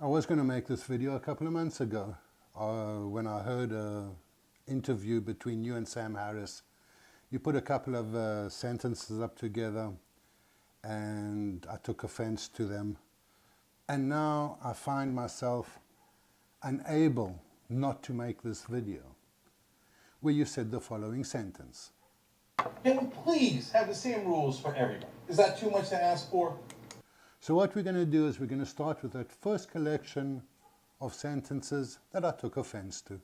I was going to make this video a couple of months ago when I heard an interview between you and Sam Harris. You put a couple of sentences up together and I took offense to them. And now I find myself unable not to make this video, where you said the following sentence. Can we please have the same rules for everybody? Is that too much to ask for? So what we're going to do is we're going to start with that first collection of sentences that I took offense to.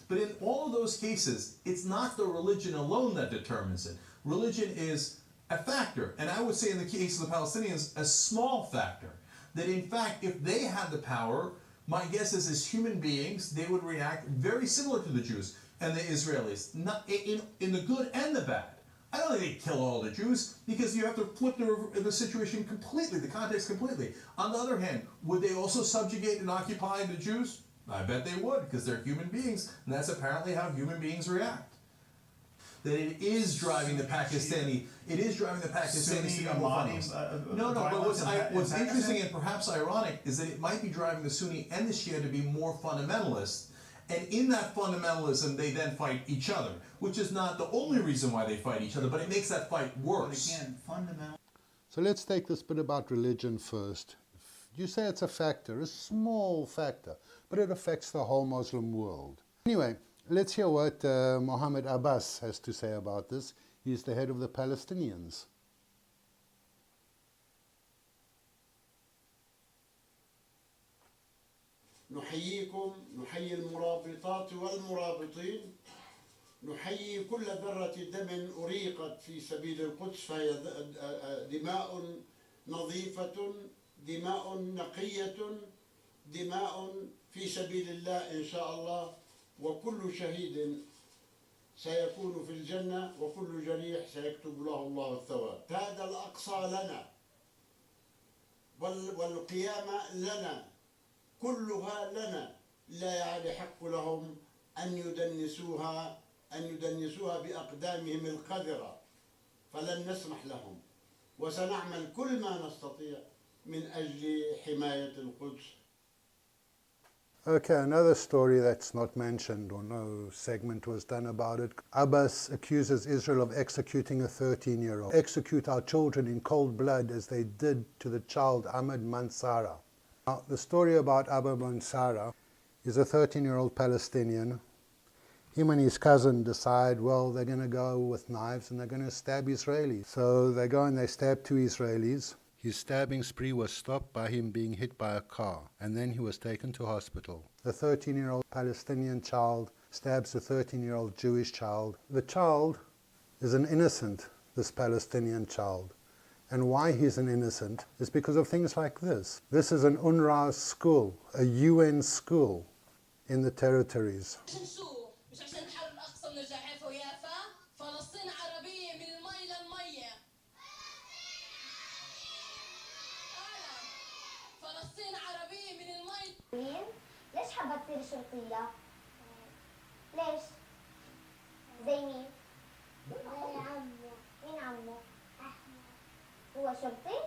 But in all of those cases, it's not the religion alone that determines it. Religion is a factor, and I would say in the case of the Palestinians, a small factor. That in fact, if they had the power, my guess is as human beings, they would react very similar to the Jews and the Israelis, not in the good and the bad. I don't think they'd kill all the Jews, because you have to flip the situation completely, the context completely. On the other hand, would they also subjugate and occupy the Jews? I bet they would, because they're human beings, and that's apparently how human beings react. That it is driving the Pakistani, to be more fundamentalist. No, but what's interesting and perhaps ironic is that it might be driving the Sunni and the Shia to be more fundamentalist, and in that fundamentalism they then fight each other, which is not the only reason why they fight each other, but it makes that fight worse. But again, fundamental. So let's take this bit about religion first. You say it's a factor, a small factor, but it affects the whole Muslim world. Anyway, let's hear what Mohammed Abbas has to say about this. He's the head of the Palestinians. نحييكم، نحيي المرابطات والمرابطين، نحيي كل ذرة دم أريقت في سبيل القدس، فهي دماء نظيفة، دماء نقية، دماء في سبيل الله إن شاء الله، وكل شهيد سيكون في الجنة، وكل جريح سيكتب له الله الثواب. هذا الأقصى لنا والقيامة لنا، كلها لنا، لا يحق لهم أن يدنسوها بأقدامهم القذرة، فلن نسمح لهم، وسنعمل كل ما نستطيع من أجل حماية القدس. Okay, another story that's not mentioned, or no segment was done about it. Abbas accuses Israel of executing a 13-year-old. Execute our children in cold blood as they did to the child Ahmed Mansara. Now, the story about Ahmed Mansara is a 13-year-old Palestinian. Him and his cousin decide, well, they're going to go with knives and they're going to stab Israelis. So they go and they stab 2 Israelis. His stabbing spree was stopped by him being hit by a car, and then he was taken to hospital. The 13-year-old Palestinian child stabs a 13-year-old Jewish child. The child is an innocent, this Palestinian child. And why he's an innocent is because of things like this. This is an UNRWA school, a UN school in the territories. ليش حابة تصير شرطية؟ ليش؟ زي مين؟ زي عمو. مين عمو؟ أحمد. هو شرطي؟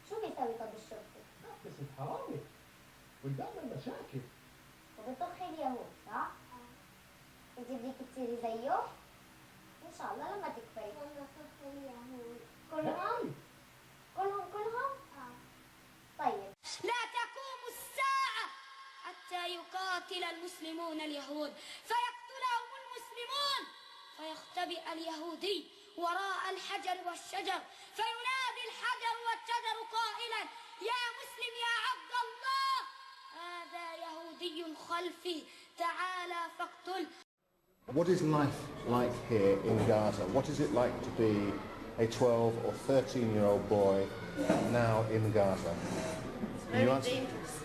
شو بيسوي طب الشرطي؟ بس حرامي وبيعمل مشاكل وبيطخ اليهود صح؟ انت بدك تصيري زيه؟ إن شاء الله لما تكبري. لما طخ اليهود. كلهم؟ كلهم؟ طيب. لا تقوم الساعة حتى يقاتل المسلمون اليهود فيقتلهم المسلمون فيختبئ اليهودي وراء الحجر والشجر فينادي الحجر والشجر قائلا يا مسلم يا عبد الله هذا يهودي خلفي تعالى فاقتل. What is life like here in Gaza? What is it like to be a 12 or 13-year-old boy now in Gaza? Very dangerous.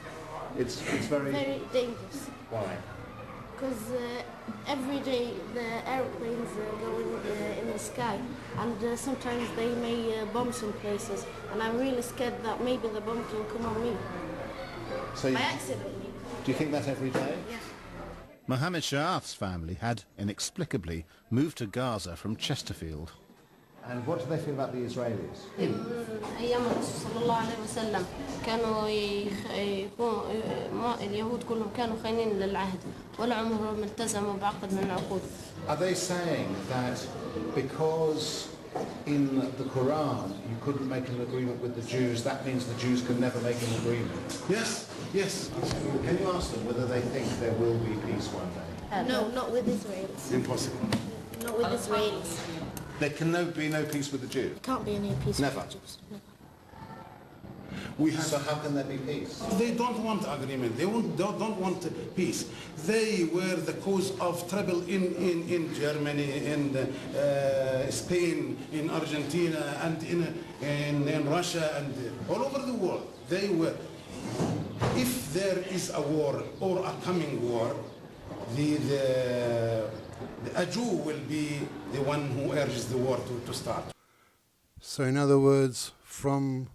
It's very dangerous. Why? Because every day the airplanes go in the sky, and sometimes they may bomb some places, and I'm really scared that maybe the bomb can come on me. So by accident. Do you think that every day? Yes. Mohammed Sharaf's family had inexplicably moved to Gaza from Chesterfield. And what do they feel about the Israelis? أيام الرسول صلى الله عليه وسلم كانوا اليهود كلهم كانوا خاينين للعهد ولا عمرهم التزموا بعقد من العقود. Are they saying that because in the Quran you couldn't make an agreement with the Jews, that means the Jews can never make an agreement? Yes, yes. Can you ask them whether they think there will be peace one day? No, not with Israelis. Impossible. Not with Israelis. There can be no peace with the Jews? Can't be any peace Never. with the Jews. Never. So how can there be peace? They don't want agreement. They don't want peace. They were the cause of trouble in Germany, in Spain, in Argentina, and in Russia, and all over the world. They were. If there is a war or a coming war, a Jew will be the one who urges the war to start. So in other words, from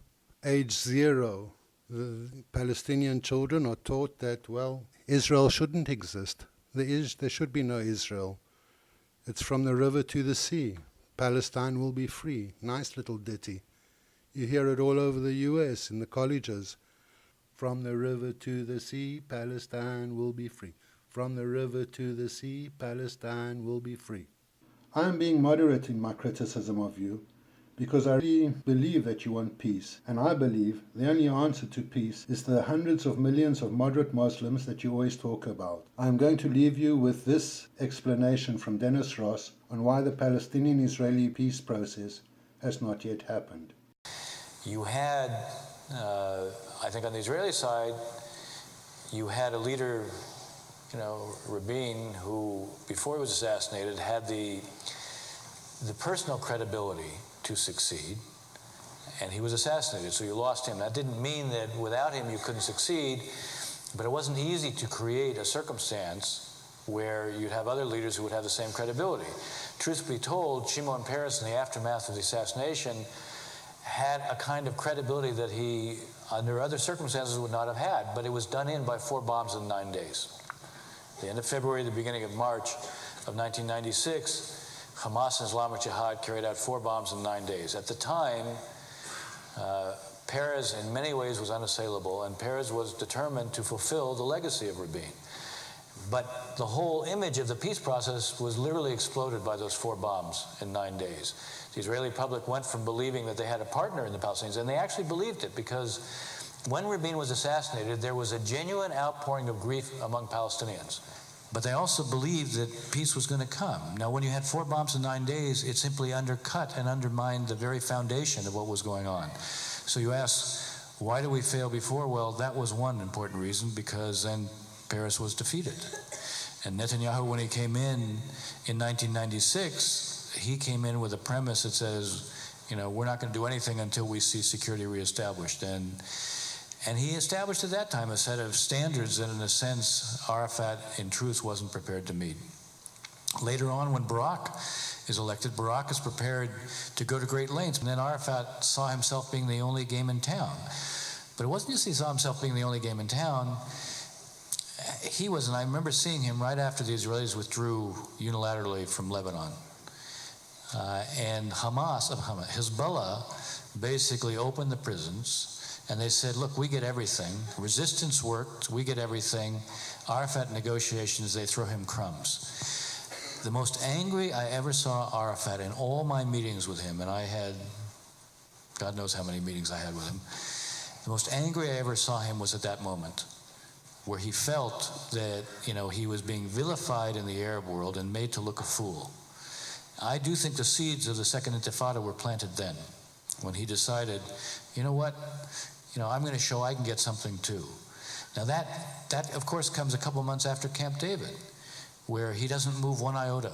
age 0, the Palestinian children are taught that, well, Israel shouldn't exist. There should be no Israel. It's from the river to the sea. Palestine will be free. Nice little ditty. You hear it all over the US in the colleges. From the river to the sea, Palestine will be free. From the river to the sea, Palestine will be free. I am being moderate in my criticism of you because I really believe that you want peace. And I believe the only answer to peace is the hundreds of millions of moderate Muslims that you always talk about. I am going to leave you with this explanation from Dennis Ross on why the Palestinian-Israeli peace process has not yet happened. You had, I think on the Israeli side, you had a leader, Rabin, who, before he was assassinated, had the personal credibility to succeed, and he was assassinated, so you lost him. That didn't mean that without him you couldn't succeed, but it wasn't easy to create a circumstance where you'd have other leaders who would have the same credibility. Truth be told, Shimon Peres, in the aftermath of the assassination, had a kind of credibility that he, under other circumstances, would not have had, but it was done in by 4 bombs in 9 days. The end of February, the beginning of March of 1996, Hamas and Islamic Jihad carried out 4 bombs in 9 days. At the time, Peres in many ways was unassailable, and Peres was determined to fulfill the legacy of Rabin. But the whole image of the peace process was literally exploded by those 4 bombs in 9 days. The Israeli public went from believing that they had a partner in the Palestinians, and they actually believed it, because when Rabin was assassinated, there was a genuine outpouring of grief among Palestinians. But they also believed that peace was going to come. Now, when you had 4 bombs in 9 days, it simply undercut and undermined the very foundation of what was going on. So you ask, why did we fail before? Well, that was one important reason, because then Peres was defeated. And Netanyahu, when he came in 1996, he came in with a premise that says, we're not going to do anything until we see security reestablished. And he established at that time a set of standards that, in a sense, Arafat, in truth, wasn't prepared to meet. Later on, when Barak is elected, Barak is prepared to go to great lengths. And then Arafat saw himself being the only game in town. But it wasn't just he saw himself being the only game in town. He was, and I remember seeing him right after the Israelis withdrew unilaterally from Lebanon. And Hezbollah basically opened the prisons. And they said, look, we get everything. Resistance worked, we get everything. Arafat negotiations, they throw him crumbs. The most angry I ever saw Arafat in all my meetings with him, and I had, God knows how many meetings I had with him, the most angry I ever saw him was at that moment, where he felt that, he was being vilified in the Arab world and made to look a fool. I do think the seeds of the Second Intifada were planted then, when he decided, you know what, I'm going to show I can get something too. Now that of course comes a couple months after Camp David, where he doesn't move one iota.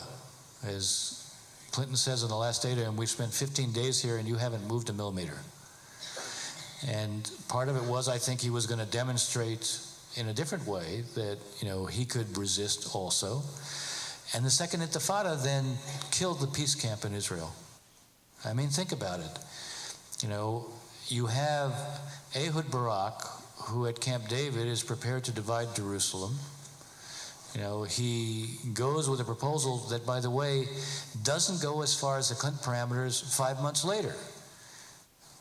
As Clinton says in the last day to him, we've spent 15 days here and you haven't moved a millimeter. And part of it was, I think, he was going to demonstrate in a different way that, he could resist also. And the Second Intifada then killed the peace camp in Israel. I mean, think about it. You have Ehud Barak, who at Camp David is prepared to divide Jerusalem. You know, he goes with a proposal that, by the way, doesn't go as far as the Clinton parameters 5 months later,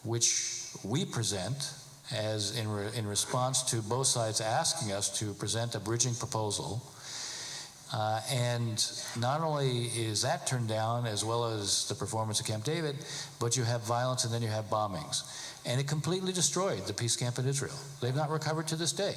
which we present as in response to both sides asking us to present a bridging proposal. And not only is that turned down, as well as the performance of Camp David, but you have violence and then you have bombings. And it completely destroyed the peace camp in Israel. They've not recovered to this day.